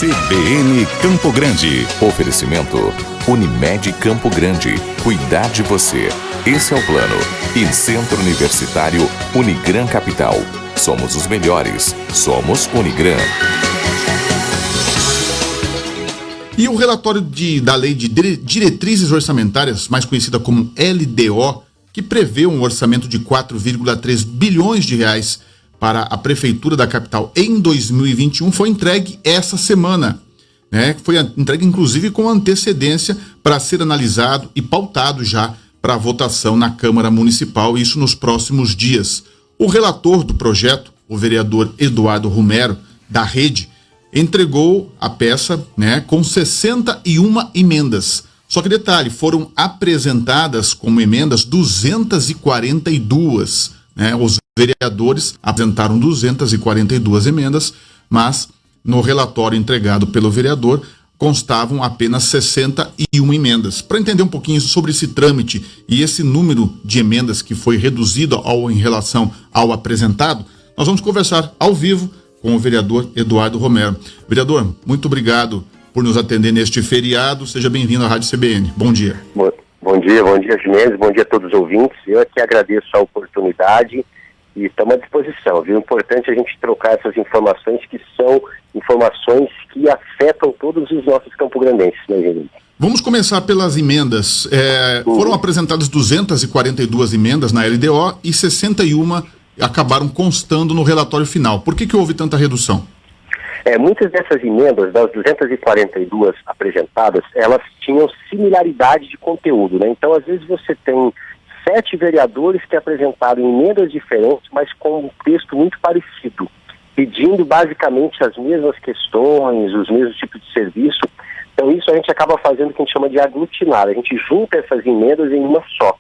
CBN Campo Grande. Oferecimento Unimed Campo Grande. Cuidar de você. Esse é o plano. E Centro Universitário Unigran Capital. Somos os melhores. Somos Unigran. E o relatório da Lei de Diretrizes Orçamentárias, mais conhecida como LDO, que prevê um orçamento de 4,3 bilhões de reais para a Prefeitura da capital em 2021, foi entregue essa semana. Foi entregue, inclusive, com antecedência para ser analisado e pautado já para votação na Câmara Municipal, isso nos próximos dias. O relator do projeto, o vereador Eduardo Romero, da Rede, entregou a peça com 61 emendas. Só que detalhe, foram apresentadas como emendas 242. Os vereadores apresentaram 242 emendas, mas no relatório entregado pelo vereador constavam apenas 61 emendas. Para entender um pouquinho sobre esse trâmite e esse número de emendas que foi reduzido em relação ao apresentado, nós vamos conversar ao vivo com o vereador Eduardo Romero. Vereador, muito obrigado por nos atender neste feriado. Seja bem-vindo à Rádio CBN. Bom dia. Bom dia, Gimenez. Bom dia a todos os ouvintes. Eu aqui agradeço a oportunidade e estamos à disposição, viu? É importante a gente trocar essas informações que são informações que afetam todos os nossos campograndenses, né, Gimenez? Vamos começar pelas emendas. Foram apresentadas 242 emendas na LDO e 61 acabaram constando no relatório final. Por que houve tanta redução? Muitas dessas emendas, das 242 apresentadas, elas tinham similaridade de conteúdo, né? Então, às vezes você tem 7 vereadores que apresentaram emendas diferentes, mas com um texto muito parecido, pedindo basicamente as mesmas questões, os mesmos tipos de serviço. Então, isso a gente acaba fazendo o que a gente chama de aglutinar. A gente junta essas emendas em uma só.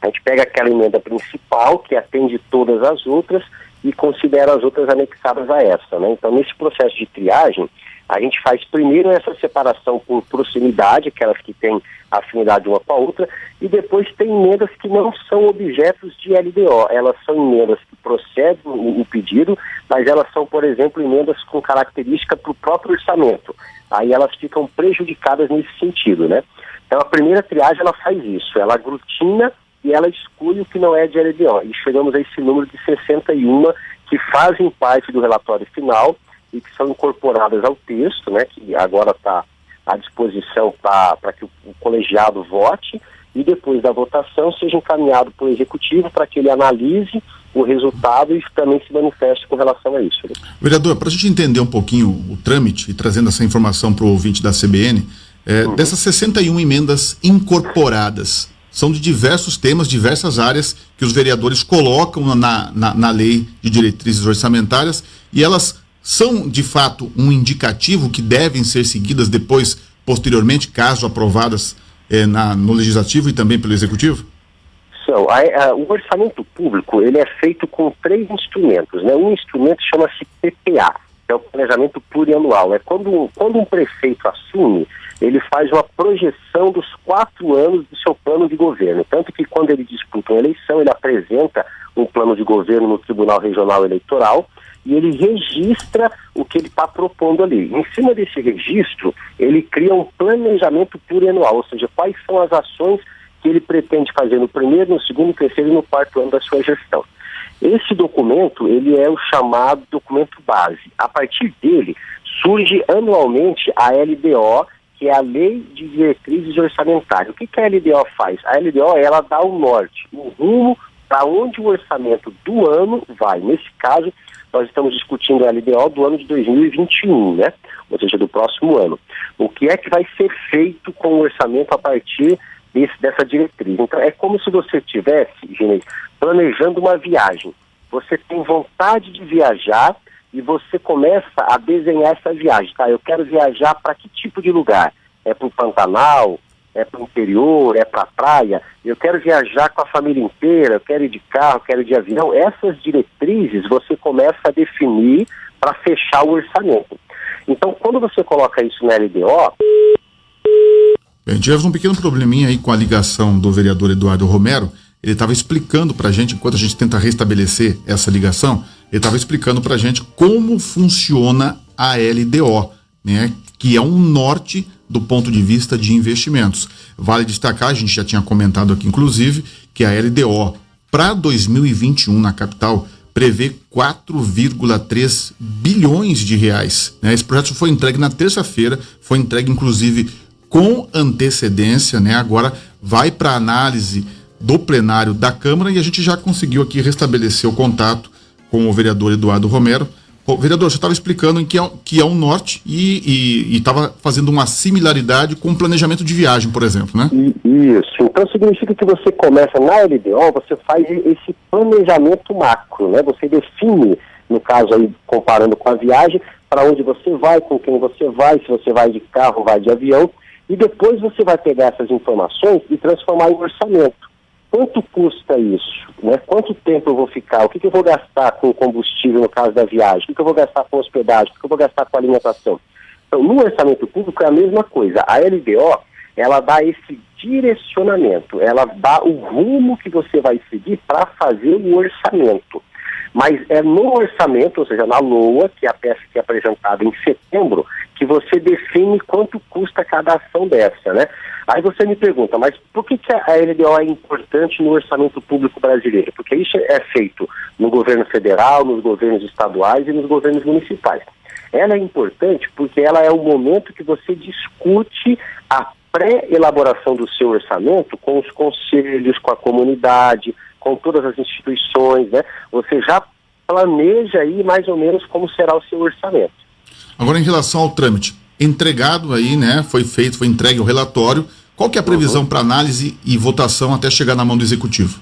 A gente pega aquela emenda principal, que atende todas as outras, e considera as outras anexadas a essa, né? Então, nesse processo de triagem, a gente faz primeiro essa separação por proximidade, aquelas que têm afinidade uma com a outra, e depois tem emendas que não são objetos de LDO. Elas são emendas que procedem o pedido, mas elas são, por exemplo, emendas com característica para o próprio orçamento. Aí elas ficam prejudicadas nesse sentido, né? Então, a primeira triagem, ela faz isso, ela aglutina e ela exclui o que não é de LDO. E chegamos a esse número de 61 que fazem parte do relatório final e que são incorporadas ao texto, né, que agora está à disposição para que o colegiado vote e depois da votação seja encaminhado para o executivo para que ele analise o resultado e também se manifeste com relação a isso. Vereador, para a gente entender um pouquinho o trâmite e trazendo essa informação para o ouvinte da CBN, dessas 61 emendas incorporadas, são de diversos temas, diversas áreas que os vereadores colocam na lei de diretrizes orçamentárias e elas são, de fato, um indicativo que devem ser seguidas depois, posteriormente, caso aprovadas no Legislativo e também pelo Executivo? O orçamento público ele é feito com 3 instrumentos, né? Um instrumento chama-se PPA, que é o Planejamento Plurianual. É quando um prefeito assume, ele faz uma projeção dos 4 anos do seu plano de governo. Tanto que quando ele disputa uma eleição, ele apresenta um plano de governo no Tribunal Regional Eleitoral e ele registra o que ele está propondo ali. Em cima desse registro, ele cria um planejamento plurianual, ou seja, quais são as ações que ele pretende fazer no primeiro, no segundo, no terceiro e no 4º ano da sua gestão. Esse documento, ele é o chamado documento base. A partir dele, surge anualmente a LDO, que é a Lei de Diretrizes Orçamentárias. O que a LDO faz? A LDO, ela dá o norte, o rumo para onde o orçamento do ano vai. Nesse caso, nós estamos discutindo a LDO do ano de 2021, né? Ou seja, do próximo ano. O que é que vai ser feito com o orçamento a partir dessa diretriz? Então, é como se você estivesse, Ginês, planejando uma viagem. Você tem vontade de viajar e você começa a desenhar essa viagem, tá? Eu quero viajar para que tipo de lugar? É para o Pantanal? É para o interior? É para a praia? Eu quero viajar com a família inteira, eu quero ir de carro, eu quero ir de avião. Essas diretrizes você começa a definir para fechar o orçamento. Então, quando você coloca isso na LDO... Bem, tivemos um pequeno probleminha aí com a ligação do vereador Eduardo Romero. Ele estava explicando para a gente, enquanto a gente tenta restabelecer essa ligação, ele estava explicando para a gente como funciona a LDO, né? que é um norte do ponto de vista de investimentos. Vale destacar, a gente já tinha comentado aqui, inclusive, que a LDO para 2021 na capital prevê 4,3 bilhões de reais. Né? Esse projeto foi entregue na terça-feira, foi entregue inclusive com antecedência, né? Agora vai para análise do plenário da Câmara e a gente já conseguiu aqui restabelecer o contato com o vereador Eduardo Romero. Vereador, você estava explicando que é um norte e estava fazendo uma similaridade com o planejamento de viagem, por exemplo, né? Isso. Então significa que você começa na LDO, você faz esse planejamento macro, né? Você define, no caso aí, comparando com a viagem, para onde você vai, com quem você vai, se você vai de carro, vai de avião, e depois você vai pegar essas informações e transformar em orçamento. Quanto custa isso? Né? Quanto tempo eu vou ficar? O que eu vou gastar com combustível no caso da viagem? O que eu vou gastar com hospedagem? O que eu vou gastar com alimentação? Então, no orçamento público é a mesma coisa. A LDO, ela dá esse direcionamento, ela dá o rumo que você vai seguir para fazer o orçamento. Mas é no orçamento, ou seja, na LOA, que é a peça que é apresentada em setembro, que você define quanto custa cada ação dessa, né? Aí você me pergunta, mas por que a LDO é importante no orçamento público brasileiro? Porque isso é feito no governo federal, nos governos estaduais e nos governos municipais. Ela é importante porque ela é o momento que você discute a pré-elaboração do seu orçamento com os conselhos, com a comunidade, com todas as instituições, né? Você já planeja aí mais ou menos como será o seu orçamento. Agora, em relação ao trâmite, entregado aí, né? Foi entregue o relatório. Qual que é a previsão para análise e votação até chegar na mão do Executivo?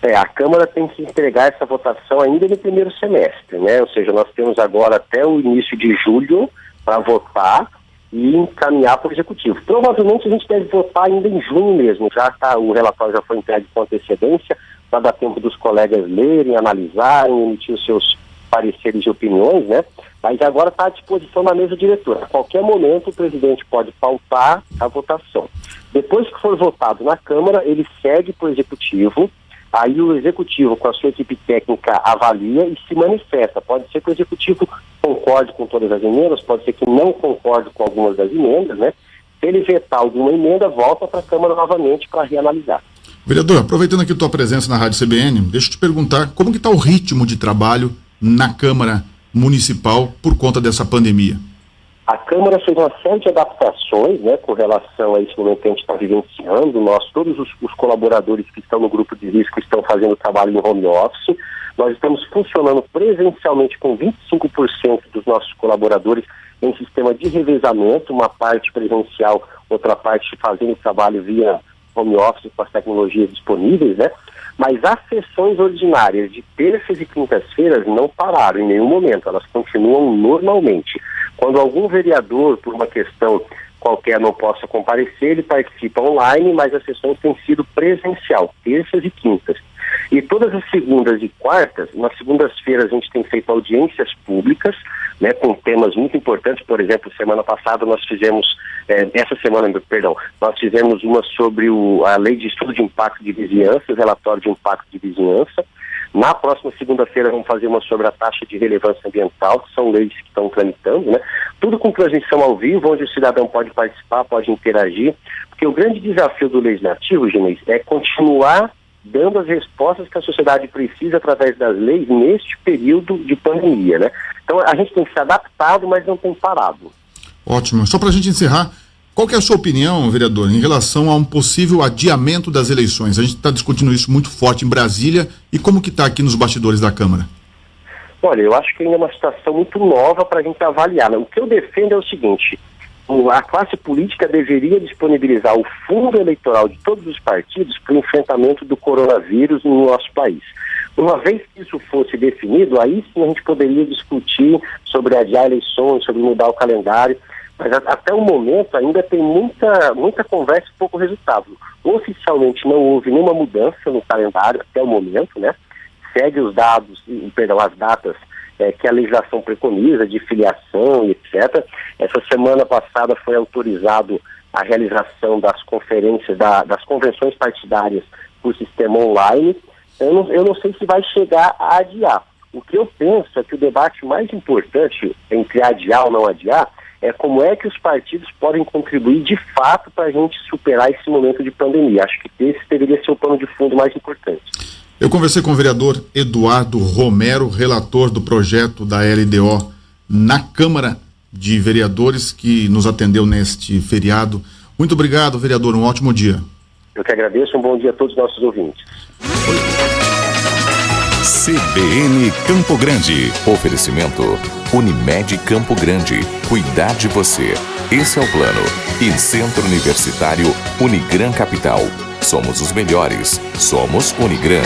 A Câmara tem que entregar essa votação ainda no primeiro semestre, né? Ou seja, nós temos agora até o início de julho para votar e encaminhar para o Executivo. Provavelmente a gente deve votar ainda em junho mesmo. O relatório já foi entregue com antecedência, para dar tempo dos colegas lerem, analisarem, emitir os seus pareceres e opiniões, né? Mas agora está à disposição da mesa diretora. A qualquer momento o presidente pode pautar a votação. Depois que for votado na Câmara, ele segue para o Executivo, aí o Executivo, com a sua equipe técnica, avalia e se manifesta. Pode ser que o Executivo concorde com todas as emendas, pode ser que não concorde com algumas das emendas, né? Se ele vetar alguma emenda, volta para a Câmara novamente para reanalisar. Vereador, aproveitando aqui a tua presença na Rádio CBN, deixa eu te perguntar como que está o ritmo de trabalho na Câmara Municipal por conta dessa pandemia? A Câmara fez uma série de adaptações, né, com relação a esse momento que a gente está vivenciando. Todos os colaboradores que estão no grupo de risco estão fazendo trabalho em home office. Nós estamos funcionando presencialmente com 25% dos nossos colaboradores em sistema de revezamento, uma parte presencial, outra parte fazendo trabalho via home office com as tecnologias disponíveis, né? Mas as sessões ordinárias de terças e quintas-feiras não pararam em nenhum momento, elas continuam normalmente. Quando algum vereador, por uma questão qualquer, não possa comparecer, ele participa online, mas as sessões têm sido presencial, terças e quintas. E todas as segundas e quartas, nas segundas-feiras a gente tem feito audiências públicas, né, com temas muito importantes. Por exemplo, semana passada nós fizemos, nós fizemos uma sobre a Lei de Estudo de Impacto de Vizinhança, o relatório de impacto de vizinhança. Na próxima segunda-feira vamos fazer uma sobre a taxa de relevância ambiental, que são leis que estão tramitando, né? Tudo com transmissão ao vivo, onde o cidadão pode participar, pode interagir, porque o grande desafio do legislativo, Genês, é continuar dando as respostas que a sociedade precisa através das leis neste período de pandemia, né? Então a gente tem se adaptado, mas não tem parado. Ótimo. Só para a gente encerrar, qual que é a sua opinião, vereador, em relação a um possível adiamento das eleições? A gente está discutindo isso muito forte em Brasília, e como que está aqui nos bastidores da Câmara? Olha, eu acho que ainda é uma situação muito nova para a gente avaliar, né? O que eu defendo é o seguinte: a classe política deveria disponibilizar o fundo eleitoral de todos os partidos para o enfrentamento do coronavírus no nosso país. Uma vez que isso fosse definido, aí sim a gente poderia discutir sobre adiar eleições, sobre mudar o calendário, mas até o momento ainda tem muita conversa e pouco resultado. Oficialmente não houve nenhuma mudança no calendário até o momento, né? Segue as datas que a legislação preconiza, de filiação e etc. Essa semana passada foi autorizado a realização das conferências, das convenções partidárias por sistema online. Eu não sei se vai chegar a adiar. O que eu penso é que o debate mais importante entre adiar ou não adiar é como é que os partidos podem contribuir de fato para a gente superar esse momento de pandemia. Acho que esse deveria ser o plano de fundo mais importante. Eu conversei com o vereador Eduardo Romero, relator do projeto da LDO na Câmara de Vereadores, que nos atendeu neste feriado. Muito obrigado, vereador. Um ótimo dia. Eu que agradeço. Um bom dia a todos os nossos ouvintes. CBN Campo Grande. Oferecimento Unimed Campo Grande. Cuidar de você. Esse é o plano. E Centro Universitário Unigran Capital. Somos os melhores. Somos Unigran.